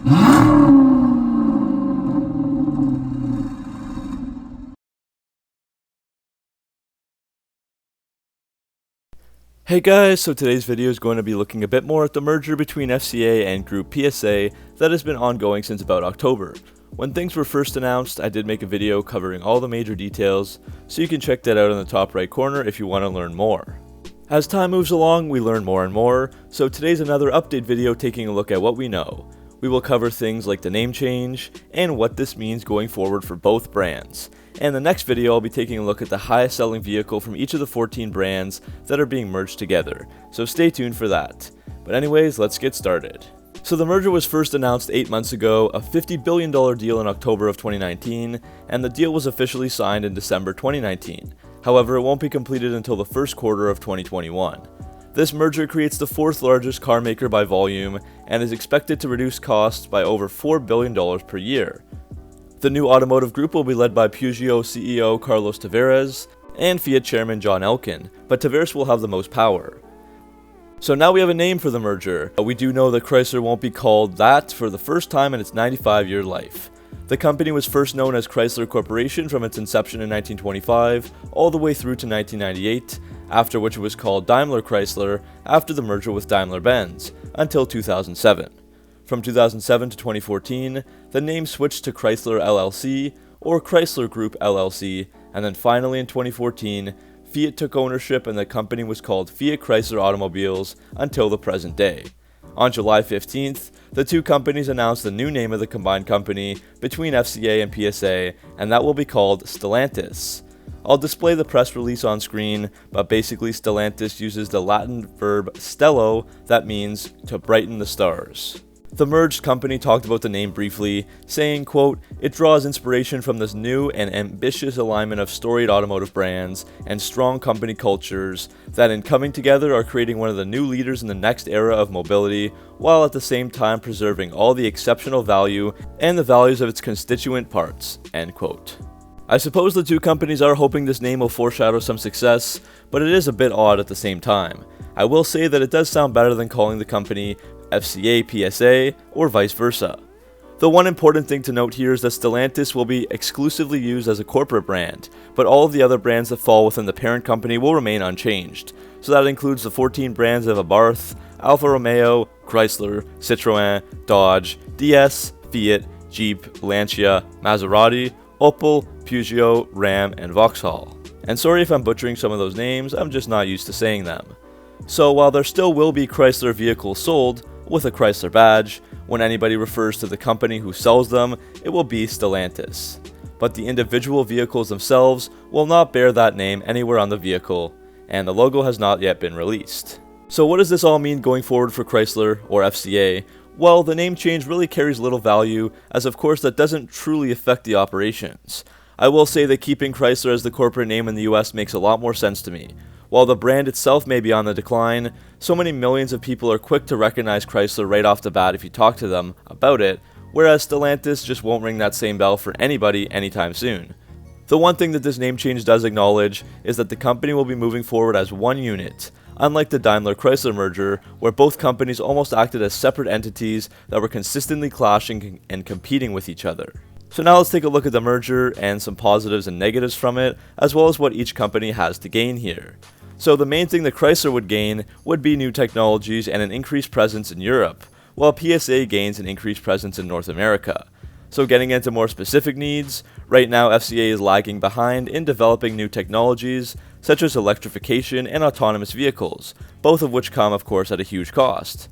Hey guys, so today's video is going to be looking a bit more at the merger between FCA and Groupe PSA that has been ongoing since about October. When things were first announced, I did make a video covering all the major details, so you can check that out in the top right corner if you want to learn more. As time moves along, we learn more and more, so today's another update video taking a look at what we know. We will cover things like the name change, and what this means going forward for both brands. And in the next video, I'll be taking a look at the highest selling vehicle from each of the 14 brands that are being merged together, so stay tuned for that. But anyways, let's get started. So the merger was first announced 8 months ago, a $50 billion deal in October of 2019, and the deal was officially signed in December 2019. However, it won't be completed until the first quarter of 2021. This merger creates the fourth largest car maker by volume, and is expected to reduce costs by over $4 billion per year. The new automotive group will be led by Peugeot CEO Carlos Tavares and Fiat chairman John Elkann, but Tavares will have the most power. So now we have a name for the merger. We do know that Chrysler won't be called that for the first time in its 95-year life. The company was first known as Chrysler Corporation from its inception in 1925 all the way through to 1998, after which it was called DaimlerChrysler after the merger with Daimler-Benz, until 2007. From 2007 to 2014, the name switched to Chrysler LLC or Chrysler Group LLC, and then finally in 2014, Fiat took ownership and the company was called Fiat Chrysler Automobiles until the present day. On July 15th, the two companies announced the new name of the combined company between FCA and PSA, and that will be called Stellantis. I'll display the press release on screen, but basically Stellantis uses the Latin verb stello that means to brighten the stars. The merged company talked about the name briefly, saying, quote, "It draws inspiration from this new and ambitious alignment of storied automotive brands and strong company cultures that in coming together are creating one of the new leaders in the next era of mobility, while at the same time preserving all the exceptional value and the values of its constituent parts," end quote. I suppose the two companies are hoping this name will foreshadow some success, but it is a bit odd at the same time. I will say that it does sound better than calling the company FCA PSA or vice versa. The one important thing to note here is that Stellantis will be exclusively used as a corporate brand, but all of the other brands that fall within the parent company will remain unchanged. So that includes the 14 brands of Abarth, Alfa Romeo, Chrysler, Citroën, Dodge, DS, Fiat, Jeep, Lancia, Maserati, Opel, Peugeot, Ram, and Vauxhall. And sorry if I'm butchering some of those names, I'm just not used to saying them. So while there still will be Chrysler vehicles sold with a Chrysler badge, when anybody refers to the company who sells them, it will be Stellantis. But the individual vehicles themselves will not bear that name anywhere on the vehicle, and the logo has not yet been released. So what does this all mean going forward for Chrysler or FCA? Well, the name change really carries little value, as of course that doesn't truly affect the operations. I will say that keeping Chrysler as the corporate name in the US makes a lot more sense to me. While the brand itself may be on the decline, so many millions of people are quick to recognize Chrysler right off the bat if you talk to them about it, whereas Stellantis just won't ring that same bell for anybody anytime soon. The one thing that this name change does acknowledge is that the company will be moving forward as one unit, unlike the Daimler-Chrysler merger, where both companies almost acted as separate entities that were consistently clashing and competing with each other. So now let's take a look at the merger and some positives and negatives from it, as well as what each company has to gain here. So the main thing that Chrysler would gain would be new technologies and an increased presence in Europe, while PSA gains an increased presence in North America. So getting into more specific needs, right now FCA is lagging behind in developing new technologies, such as electrification and autonomous vehicles, both of which come of course at a huge cost.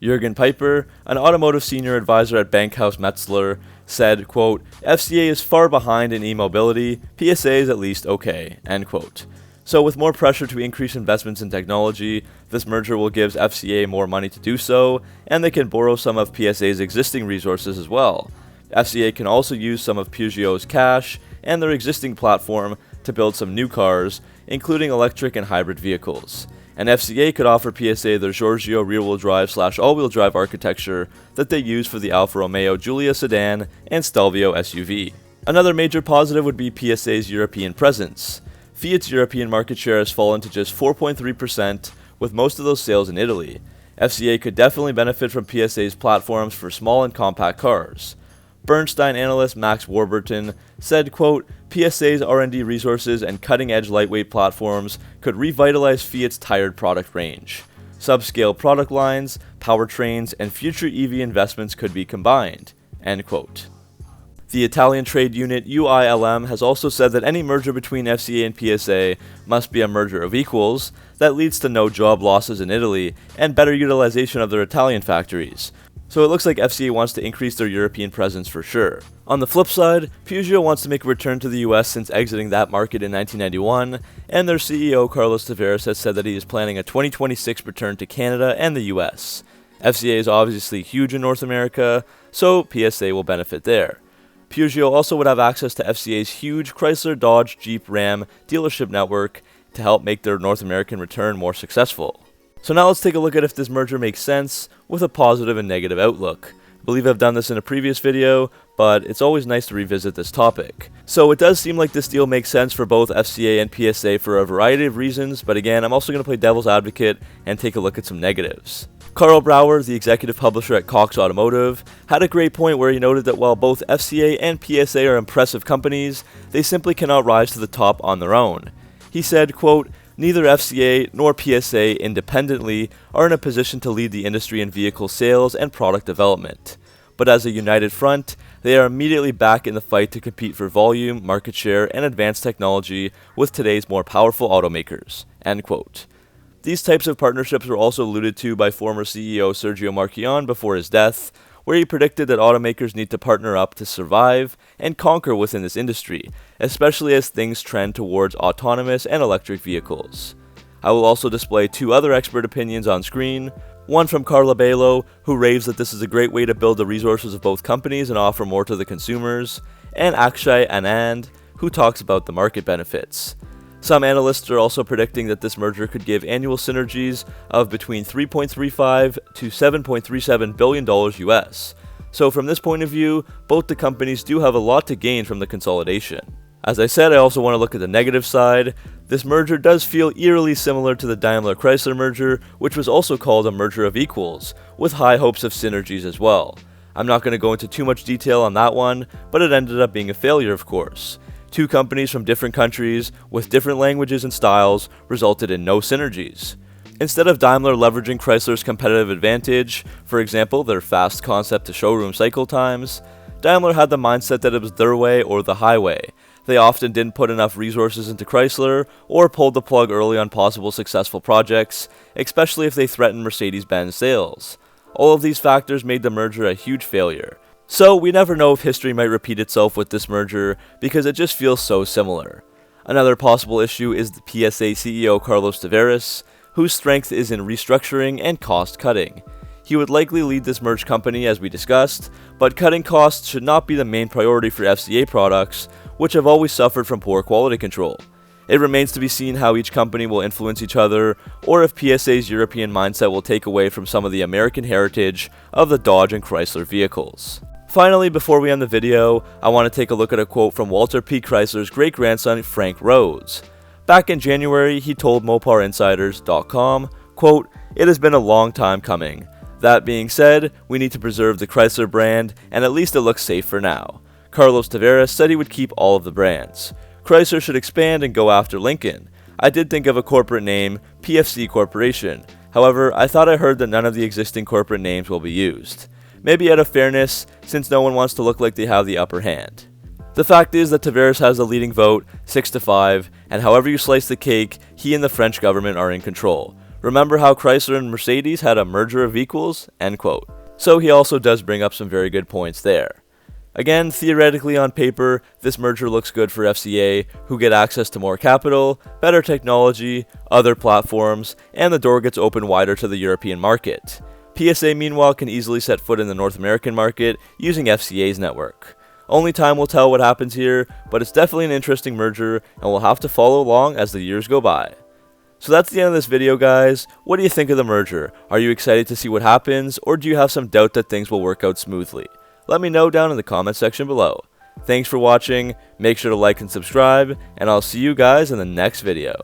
Jürgen Piper, an automotive senior advisor at Bankhaus Metzler, said, quote, "FCA is far behind in e-mobility, PSA is at least okay," end quote. So with more pressure to increase investments in technology, this merger will give FCA more money to do so, and they can borrow some of PSA's existing resources as well. FCA can also use some of Peugeot's cash and their existing platform to build some new cars, including electric and hybrid vehicles. And FCA could offer PSA their Giorgio rear-wheel drive / all-wheel drive architecture that they use for the Alfa Romeo Giulia sedan and Stelvio SUV. Another major positive would be PSA's European presence. Fiat's European market share has fallen to just 4.3%, with most of those sales in Italy. FCA could definitely benefit from PSA's platforms for small and compact cars. Bernstein analyst Max Warburton said, quote, PSA's R&D resources and cutting-edge lightweight platforms could revitalize Fiat's tired product range. Subscale product lines, powertrains, and future EV investments could be combined, end quote. The Italian trade unit UILM has also said that any merger between FCA and PSA must be a merger of equals that leads to no job losses in Italy and better utilization of their Italian factories. So it looks like FCA wants to increase their European presence for sure. On the flip side, Peugeot wants to make a return to the US since exiting that market in 1991, and their CEO Carlos Tavares has said that he is planning a 2026 return to Canada and the US. FCA is obviously huge in North America, so PSA will benefit there. Peugeot also would have access to FCA's huge Chrysler, Dodge, Jeep, Ram dealership network to help make their North American return more successful. So now let's take a look at if this merger makes sense with a positive and negative outlook. I believe I've done this in a previous video, but it's always nice to revisit this topic. So it does seem like this deal makes sense for both FCA and PSA for a variety of reasons, but again, I'm also going to play devil's advocate and take a look at some negatives. Carl Brauer, the executive publisher at Cox Automotive, had a great point where he noted that while both FCA and PSA are impressive companies, they simply cannot rise to the top on their own. He said, quote, neither FCA nor PSA independently are in a position to lead the industry in vehicle sales and product development. But as a united front, they are immediately back in the fight to compete for volume, market share, and advanced technology with today's more powerful automakers, end quote. These types of partnerships were also alluded to by former CEO Sergio Marchionne before his death, where he predicted that automakers need to partner up to survive and conquer within this industry, especially as things trend towards autonomous and electric vehicles. I will also display two other expert opinions on screen, one from Carla Bailo, who raves that this is a great way to build the resources of both companies and offer more to the consumers, and Akshay Anand, who talks about the market benefits. Some analysts are also predicting that this merger could give annual synergies of between $3.35 to $7.37 billion US. So from this point of view, both the companies do have a lot to gain from the consolidation. As I said, I also want to look at the negative side. This merger does feel eerily similar to the DaimlerChrysler merger, which was also called a merger of equals, with high hopes of synergies as well. I'm not going to go into too much detail on that one, but it ended up being a failure, of course. Two companies from different countries, with different languages and styles, resulted in no synergies. Instead of Daimler leveraging Chrysler's competitive advantage, for example their fast concept to showroom cycle times, Daimler had the mindset that it was their way or the highway. They often didn't put enough resources into Chrysler, or pulled the plug early on possible successful projects, especially if they threatened Mercedes-Benz sales. All of these factors made the merger a huge failure. So we never know if history might repeat itself with this merger, because it just feels so similar. Another possible issue is the PSA CEO Carlos Tavares, whose strength is in restructuring and cost cutting. He would likely lead this merged company as we discussed, but cutting costs should not be the main priority for FCA products, which have always suffered from poor quality control. It remains to be seen how each company will influence each other, or if PSA's European mindset will take away from some of the American heritage of the Dodge and Chrysler vehicles. Finally, before we end the video, I want to take a look at a quote from Walter P. Chrysler's great-grandson Frank Rhodes. Back in January, he told MopaRinsiders.com, quote, "It has been a long time coming. That being said, we need to preserve the Chrysler brand, and at least it looks safe for now." Carlos Tavares said he would keep all of the brands. Chrysler should expand and go after Lincoln. I did think of a corporate name, PFC Corporation. However, I thought I heard that none of the existing corporate names will be used. Maybe out of fairness, since no one wants to look like they have the upper hand. The fact is that Tavares has the leading vote, 6-5, and however you slice the cake, he and the French government are in control. Remember how Chrysler and Mercedes had a merger of equals? End quote. So he also does bring up some very good points there. Again, theoretically on paper, this merger looks good for FCA, who get access to more capital, better technology, other platforms, and the door gets opened wider to the European market. PSA meanwhile can easily set foot in the North American market using FCA's network. Only time will tell what happens here, but it's definitely an interesting merger, and we'll have to follow along as the years go by. So that's the end of this video, guys. What do you think of the merger? Are you excited to see what happens, or do you have some doubt that things will work out smoothly? Let me know down in the comment section below. Thanks for watching, make sure to like and subscribe, and I'll see you guys in the next video.